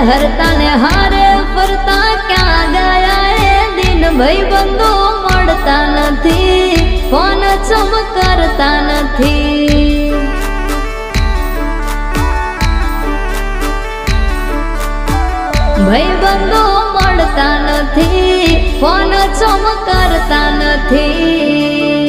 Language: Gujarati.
હરતા ને હારે ફરતા ક્યાં ગયા એ દિન ભાઈબંધો મળતા નથી ફોન ચમકરતા નથી ભાઈબંધો મળતા નથી ફોન ચમકરતા નથી